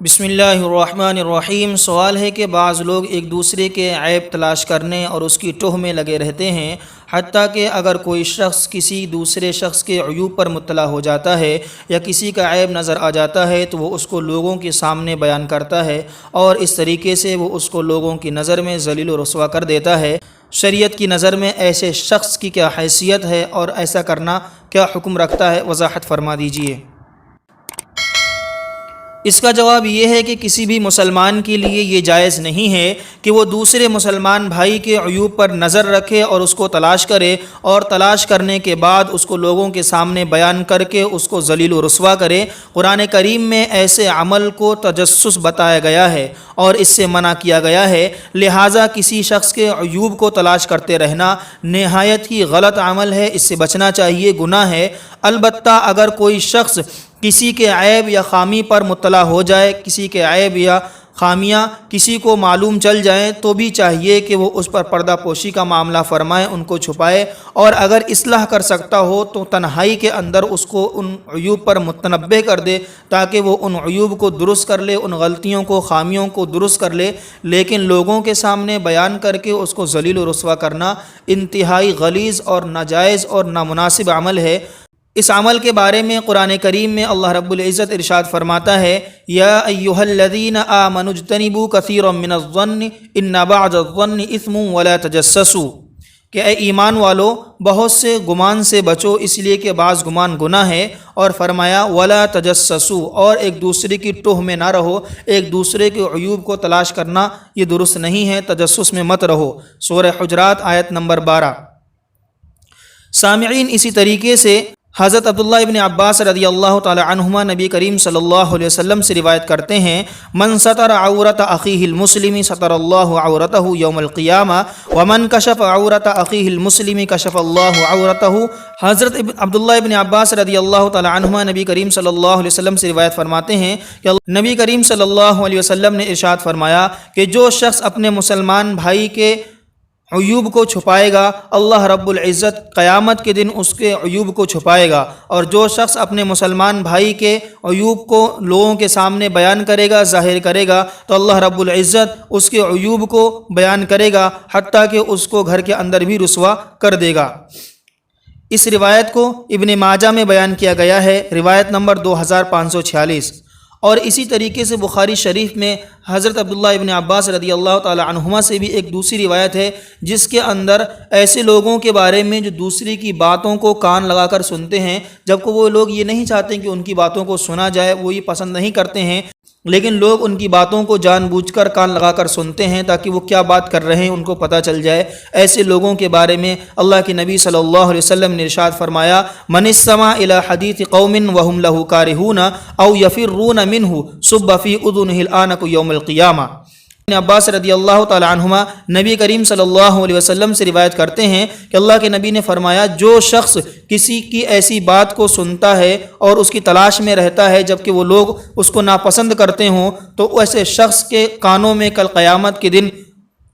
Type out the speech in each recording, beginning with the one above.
بسم اللہ الرحمن الرحیم۔ سوال ہے کہ بعض لوگ ایک دوسرے کے عیب تلاش کرنے اور اس کی ٹوہ میں لگے رہتے ہیں، حتیٰ کہ اگر کوئی شخص کسی دوسرے شخص کے عیوب پر مطلع ہو جاتا ہے یا کسی کا عیب نظر آ جاتا ہے تو وہ اس کو لوگوں کے سامنے بیان کرتا ہے اور اس طریقے سے وہ اس کو لوگوں کی نظر میں ذلیل و رسوا کر دیتا ہے۔ شریعت کی نظر میں ایسے شخص کی کیا حیثیت ہے اور ایسا کرنا کیا حکم رکھتا ہے؟ وضاحت فرما دیجیے۔ اس کا جواب یہ ہے کہ کسی بھی مسلمان کے لیے یہ جائز نہیں ہے کہ وہ دوسرے مسلمان بھائی کے عیوب پر نظر رکھے اور اس کو تلاش کرے، اور تلاش کرنے کے بعد اس کو لوگوں کے سامنے بیان کر کے اس کو ذلیل و رسوا کرے۔ قرآن کریم میں ایسے عمل کو تجسس بتایا گیا ہے اور اس سے منع کیا گیا ہے، لہٰذا کسی شخص کے عیوب کو تلاش کرتے رہنا نہایت ہی غلط عمل ہے، اس سے بچنا چاہیے، گناہ ہے۔ البتہ اگر کوئی شخص کسی کے عیب یا خامی پر مطلع ہو جائے، کسی کے عیب یا خامیاں کسی کو معلوم چل جائیں تو بھی چاہیے کہ وہ اس پر پردہ پوشی کا معاملہ فرمائے، ان کو چھپائے، اور اگر اصلاح کر سکتا ہو تو تنہائی کے اندر اس کو ان عیوب پر متنبہ کر دے تاکہ وہ ان عیوب کو درست کر لے، ان غلطیوں کو، خامیوں کو درست کر لے۔ لیکن لوگوں کے سامنے بیان کر کے اس کو ذلیل و رسوا کرنا انتہائی غلیظ اور ناجائز اور نامناسب عمل ہے۔ اس عمل کے بارے میں قرآن کریم میں اللہ رب العزت ارشاد فرماتا ہے، یا ایھا الذین آمنوا اجتنبوا کثیرا من الظن ان بعض الظن اثم ولا تجسسوا، کہ اے ایمان والو بہت سے گمان سے بچو اس لیے کہ بعض گمان گناہ ہے، اور فرمایا ولا تجسسوا، اور ایک دوسرے کی ٹوہ میں نہ رہو، ایک دوسرے کے عیوب کو تلاش کرنا یہ درست نہیں ہے، تجسس میں مت رہو۔ سورہ حجرات آیت نمبر 12۔ سامعین، اسی طریقے سے حضرت عبداللہ ابن عباس رضی اللہ تعالی عنہما نبی کریم صلی اللہ علیہ وسلم سے روایت کرتے ہیں، من ستر عورت اخیہ المسلم ستر اللہ عورتہ یوم القیامہ ومن کشف عورت اخیہ المسلم کشف اللہ عورتہ۔ حضرت عبداللہ ابن عباس رضی اللہ تعالی عنہما نبی کریم صلی اللہ علیہ وسلم سے روایت فرماتے ہیں کہ نبی کریم صلی اللہ علیہ وسلم نے ارشاد فرمایا کہ جو شخص اپنے مسلمان بھائی کے عیوب کو چھپائے گا، اللہ رب العزت قیامت کے دن اس کے عیوب کو چھپائے گا، اور جو شخص اپنے مسلمان بھائی کے عیوب کو لوگوں کے سامنے بیان کرے گا، ظاہر کرے گا، تو اللہ رب العزت اس کے عیوب کو بیان کرے گا حتیٰ کہ اس کو گھر کے اندر بھی رسوا کر دے گا۔ اس روایت کو ابن ماجہ میں بیان کیا گیا ہے، روایت نمبر 2546۔ اور اسی طریقے سے بخاری شریف میں حضرت عبداللہ ابن عباس رضی اللہ تعالی عنہما سے بھی ایک دوسری روایت ہے جس کے اندر ایسے لوگوں کے بارے میں جو دوسری کی باتوں کو کان لگا کر سنتے ہیں، جبکہ وہ لوگ یہ نہیں چاہتے کہ ان کی باتوں کو سنا جائے، وہ یہ پسند نہیں کرتے ہیں، لیکن لوگ ان کی باتوں کو جان بوجھ کر کان لگا کر سنتے ہیں تاکہ وہ کیا بات کر رہے ہیں ان کو پتہ چل جائے۔ ایسے لوگوں کے بارے میں اللہ کے نبی صلی اللہ علیہ وسلم نے ارشاد فرمایا، من استمع الی حدیث قوم وهم له کارہون او یفرون منہ صب فی اذنہ العنق یوم القیامہ۔ ابن عباس رضی اللہ تعالی عنہما نبی کریم صلی اللہ علیہ وسلم سے روایت کرتے ہیں کہ اللہ کے نبی نے فرمایا، جو شخص کسی کی ایسی بات کو سنتا ہے اور اس کی تلاش میں رہتا ہے جبکہ وہ لوگ اس کو ناپسند کرتے ہوں، تو ایسے شخص کے کانوں میں کل قیامت کے دن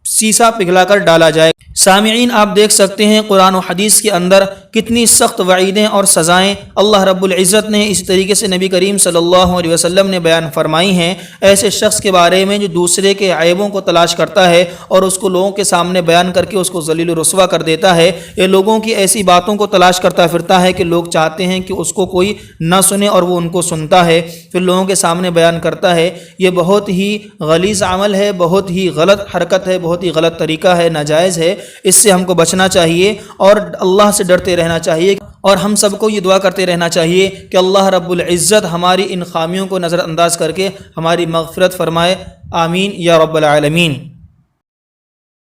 سیسا پگھلا کر ڈالا جائے۔ سامعین، آپ دیکھ سکتے ہیں قرآن و حدیث کے اندر کتنی سخت وعیدیں اور سزائیں اللہ رب العزت نے اسی طریقے سے نبی کریم صلی اللہ علیہ وسلم نے بیان فرمائی ہیں ایسے شخص کے بارے میں جو دوسرے کے عیبوں کو تلاش کرتا ہے اور اس کو لوگوں کے سامنے بیان کر کے اس کو ذلیل و رسوا کر دیتا ہے، یہ لوگوں کی ایسی باتوں کو تلاش کرتا پھرتا ہے کہ لوگ چاہتے ہیں کہ اس کو کوئی نہ سنے اور وہ ان کو سنتا ہے، پھر لوگوں کے سامنے بیان کرتا ہے۔ یہ بہت ہی غلیظ عمل ہے، بہت ہی غلط حرکت ہے، بہت ہی غلط طریقہ ہے، ناجائز ہے، اس سے ہم کو بچنا چاہیے اور اللہ سے ڈرتے رہنا چاہیے، اور ہم سب کو یہ دعا کرتے رہنا چاہیے کہ اللہ رب العزت ہماری ان خامیوں کو نظر انداز کر کے ہماری مغفرت فرمائے، آمین یا رب العالمین۔